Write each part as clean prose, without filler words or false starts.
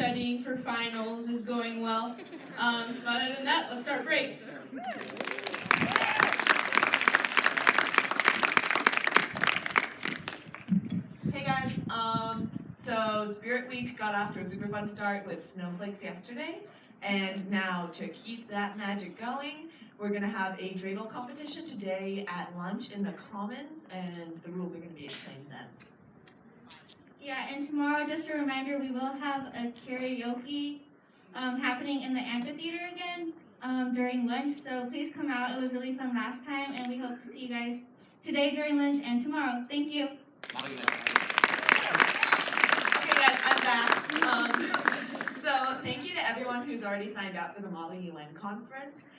studying for finals is going well. But other than that, let's start break. Hey guys, so Spirit Week got off to a super fun start with snowflakes yesterday, and now to keep that magic going, we're gonna have a dreidel competition today at lunch in the Commons, and the rules are gonna be explained then. Yeah, and tomorrow, just a reminder, we will have a karaoke happening in the amphitheater again during lunch, so please come out. It was really fun last time, and we hope to see you guys today during lunch and tomorrow. Thank you. Okay guys, I'm back. So thank you to everyone who's already signed up for the Model UN conference.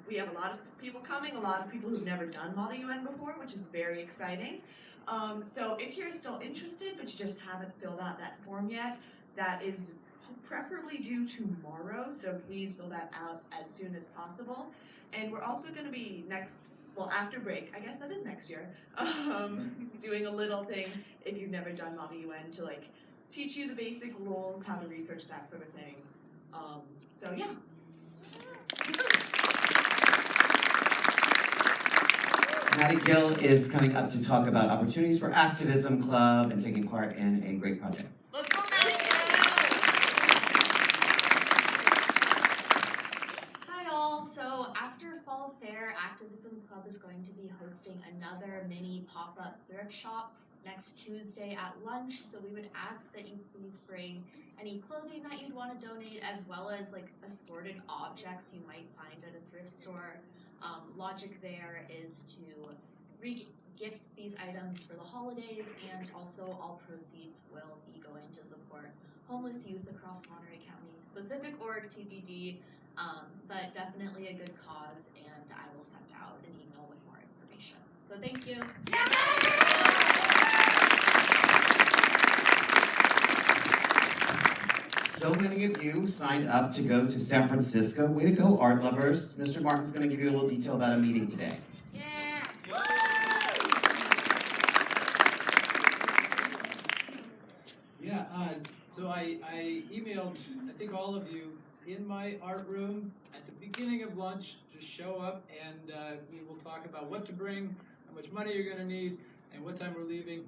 We have a lot of people coming, a lot of people who've never done Model UN before, which is very exciting. So if you're still interested, but you just haven't filled out that form yet, that is preferably due tomorrow, so please fill that out as soon as possible. And we're also going to be after break, I guess that is next year, doing a little thing if you've never done Model UN to like teach you the basic rules, how to research, that sort of thing. So yeah. Maddie Gill is coming up to talk about Opportunities for Activism Club and taking part in a great project. Let's go, Maddie Gill! Hi all, so after Fall Fair, Activism Club is going to be hosting another mini pop-up thrift shop next Tuesday at lunch, so we would ask that you please bring any clothing that you'd want to donate, as well as like assorted objects you might find at a thrift store. Logic there is to re-gift these items for the holidays, and also all proceeds will be going to support homeless youth across Monterey County. Specific org TBD, but definitely a good cause, and I will send out an email with more information. So thank you. So many of you signed up to go to San Francisco. Way to go, art lovers. Mr. Martin's going to give you a little detail about a meeting today. So I emailed, I think all of you, in my art room at the beginning of lunch. Just show up and we will talk about what to bring, how much money you're going to need, and what time we're leaving.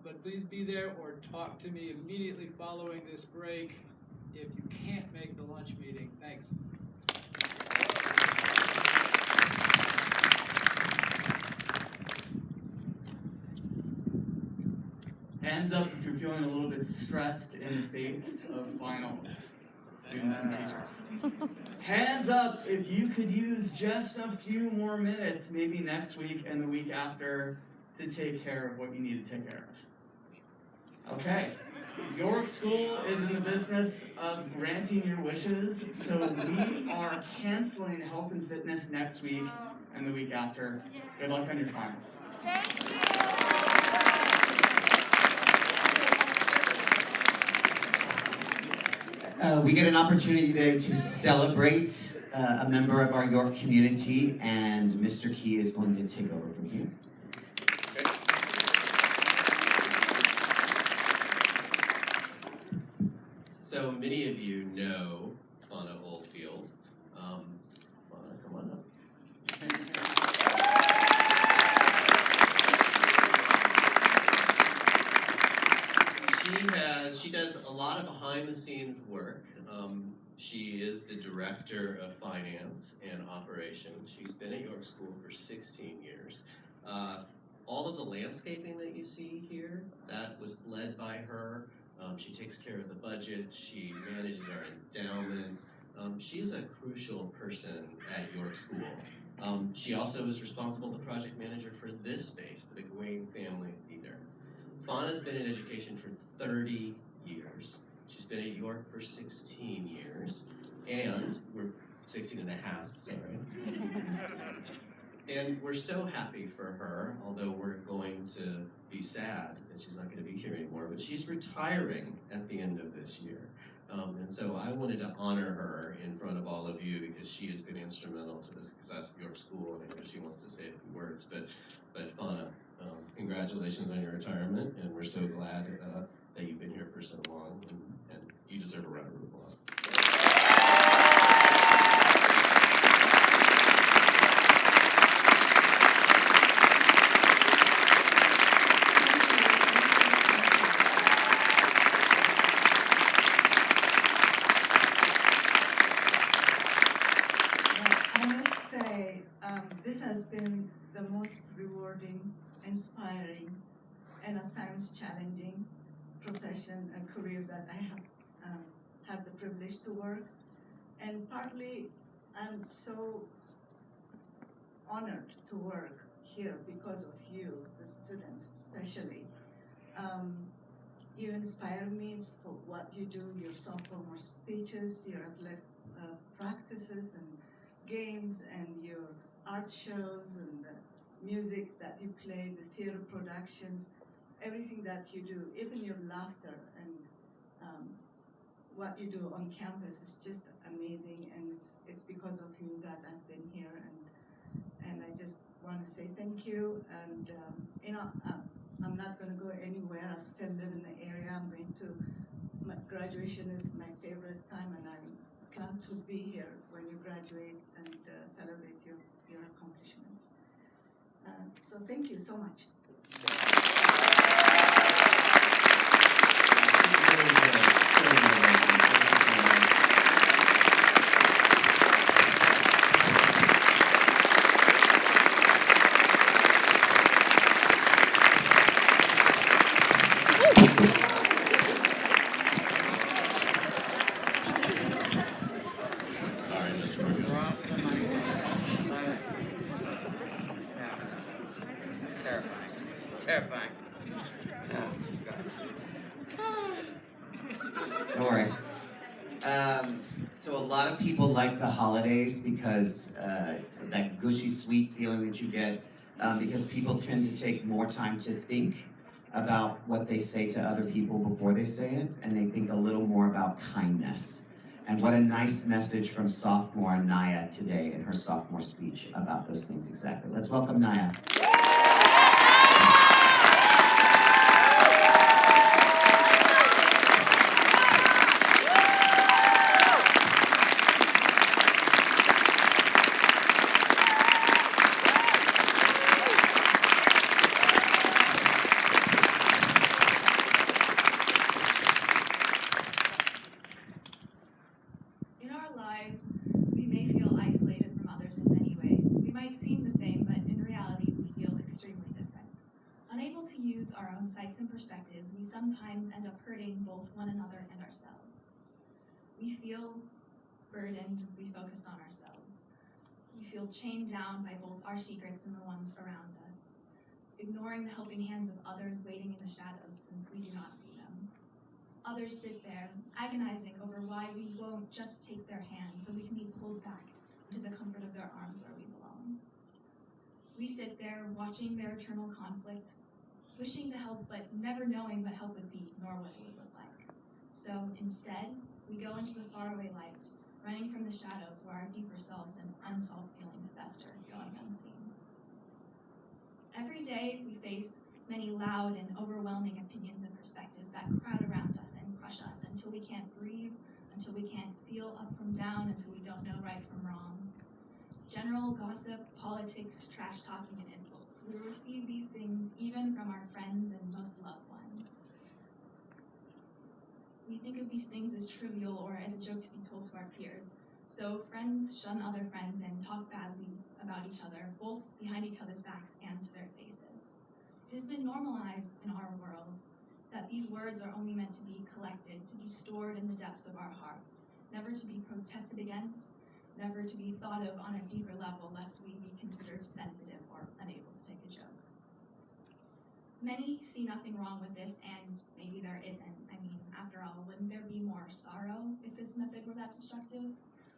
But please be there or talk to me immediately following this break if you can't make the lunch meeting. Thanks. Hands up if you're feeling a little bit stressed in the face of finals, students and teachers. Hands up if you could use just a few more minutes, maybe next week and the week after, to take care of what you need to take care of. Okay, York School is in the business of granting your wishes, so we are canceling health and fitness next week and the week after. Good luck on your finals. Thank you. We get an opportunity today to celebrate a member of our York community, and Mr. Key is going to take over from here. So many of you know Fauna Oldfield. Fauna, come on up. She does a lot of behind-the-scenes work. She is the director of finance and operations. She's been at York School for 16 years. All of the landscaping that you see here, that was led by her. She takes care of the budget. She manages our endowment. She's a crucial person at York School. She also is responsible, the project manager for this space, for the Gawain Family Theater. Fauna's been in education for 30 years. She's been at York for 16 years, and we're 16 and a half, sorry. And we're so happy for her, although we're going to be sad that she's not going to be here anymore, but she's retiring at the end of this year. And so I wanted to honor her in front of all of you because she has been instrumental to the success of York School, and I know she wants to say a few words. But Fauna, congratulations on your retirement, and we're so glad that you've been here for so long, and you You deserve a round of applause. I must say, this has been the most rewarding, inspiring, and at times challenging profession and career that I have the privilege to work. And partly, I'm so honored to work here because of you, the students especially. You inspire me for what you do, your sophomore speeches, your athletic practices and games, and your art shows, and the music that you play, the theater productions, everything that you do, even your laughter and what you do on campus is just amazing, and it's because of you that I've been here, and I just want to say thank you, and I'm not going to go anywhere. I still live in the area. I'm going to, my graduation is my favorite time, and I'm glad to be here when you graduate and celebrate your accomplishments. So thank you so much. All right, Mr. Perkins. Drop the microphone. Love it. No. It's terrifying. It's terrifying. No. Don't worry. So a lot of people like the holidays because that gushy, sweet feeling that you get, because people tend to take more time to think about what they say to other people before they say it, and they think a little more about kindness. And what a nice message from sophomore Naya today in her sophomore speech about those things exactly. Let's welcome Naya. In our lives, we may feel isolated from others in many ways. We might seem the same, but in reality, we feel extremely different. Unable to use our own sights and perspectives, we sometimes end up hurting both one another and ourselves. We feel burdened, we focus on ourselves. We feel chained down by both our secrets and the ones around us, ignoring the helping hands of others waiting in the shadows since we do not see them. Others sit there, agonizing over why we won't just take their hand so we can be pulled back into the comfort of their arms where we belong. We sit there watching their eternal conflict, wishing to help but never knowing what help would be nor what it would look like. So instead, we go into the faraway light, running from the shadows where our deeper selves and unsolved feelings fester, going unseen. Every day we face many loud and overwhelming opinions and perspectives that crowd around us and crush us until we can't breathe, until we can't feel up from down, until we don't know right from wrong. General gossip, politics, trash talking, and insults. We receive these things even from our friends and most loved ones. We think of these things as trivial or as a joke to be told to our peers. So friends shun other friends and talk badly about each other, both behind each other's backs and to their faces. It has been normalized in our world that these words are only meant to be collected, to be stored in the depths of our hearts, never to be protested against, never to be thought of on a deeper level lest we be considered sensitive or unable to take a joke. Many see nothing wrong with this, and maybe there isn't. I mean, after all, wouldn't there be more sorrow if this method were that destructive?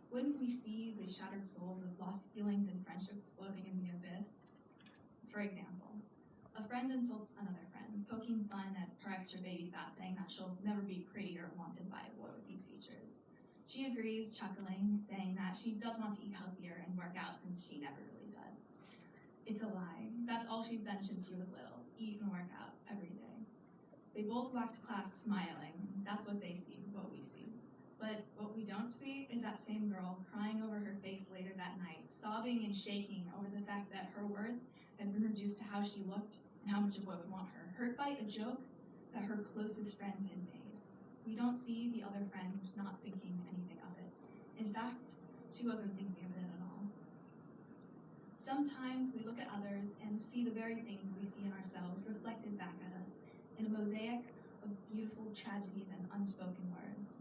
Wouldn't we see the shattered souls of lost feelings and friendships floating in the abyss? For example, a friend insults another friend, poking fun at her extra baby fat, saying that she'll never be pretty or wanted by a boy with these features. She agrees, chuckling, saying that she does want to eat healthier and work out since she never really does. It's a lie. That's all she's done since she was little, eat and work out every day. They both walk to class smiling. That's what they see. what we see. But what we don't see is that same girl crying over her face later that night, sobbing and shaking over the fact that her worth had been reduced to how she looked and how much a boy would want her, hurt by a joke that her closest friend had made. We don't see the other friend not thinking anything of it. In fact, she wasn't thinking of it at all. Sometimes we look at others and see the very things we see in ourselves reflected back at us in a mosaic of beautiful tragedies and unspoken words.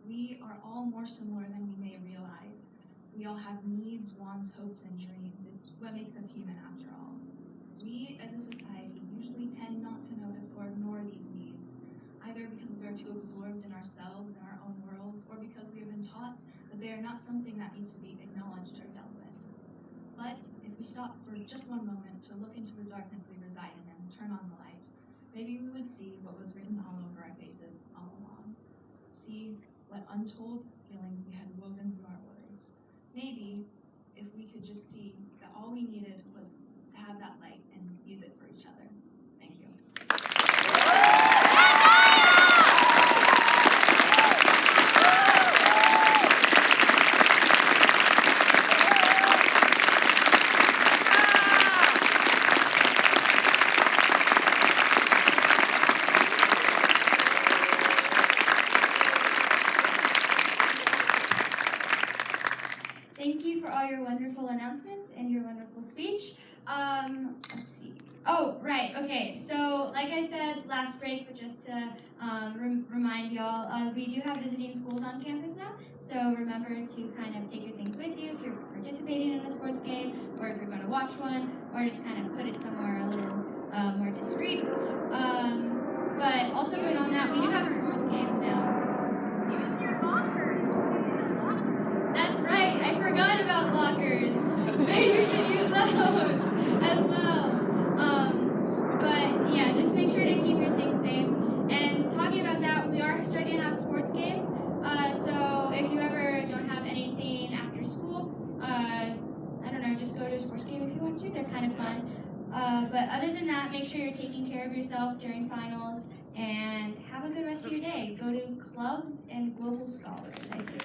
We are all more similar than we may realize. We all have needs, wants, hopes, and dreams. It's what makes us human after all. We, as a society, usually tend not to notice or ignore these needs, either because we are too absorbed in ourselves and our own worlds, or because we have been taught that they are not something that needs to be acknowledged or dealt with. But if we stop for just one moment to look into the darkness we reside in and turn on the light, maybe we would see what was written all over our faces all along. See what untold feelings we had woven through our words. Maybe if we could just see that all we needed was to have that light and use it for each other. Thank you. Thank you for all your wonderful announcements and your wonderful speech. Let's see. Oh, right. Okay. So, like I said last break, but just to remind y'all, we do have visiting schools on campus now. So remember to kind of take your things with you if you're participating in a sports game, or if you're going to watch one, or just kind of put it somewhere a little more discreet. But also going on that, we do have sports games now. Use your locker. That's right, I forgot about lockers. You should use those as well. But yeah, just make sure to keep your things safe. And talking about that, we are starting to have sports games. So if you ever don't have anything after school, I don't know, just go to a sports game if you want to. They're kind of fun. But other than that, make sure you're taking care of yourself during finals and have a good rest of your day. Go to clubs and Global Scholars, I think.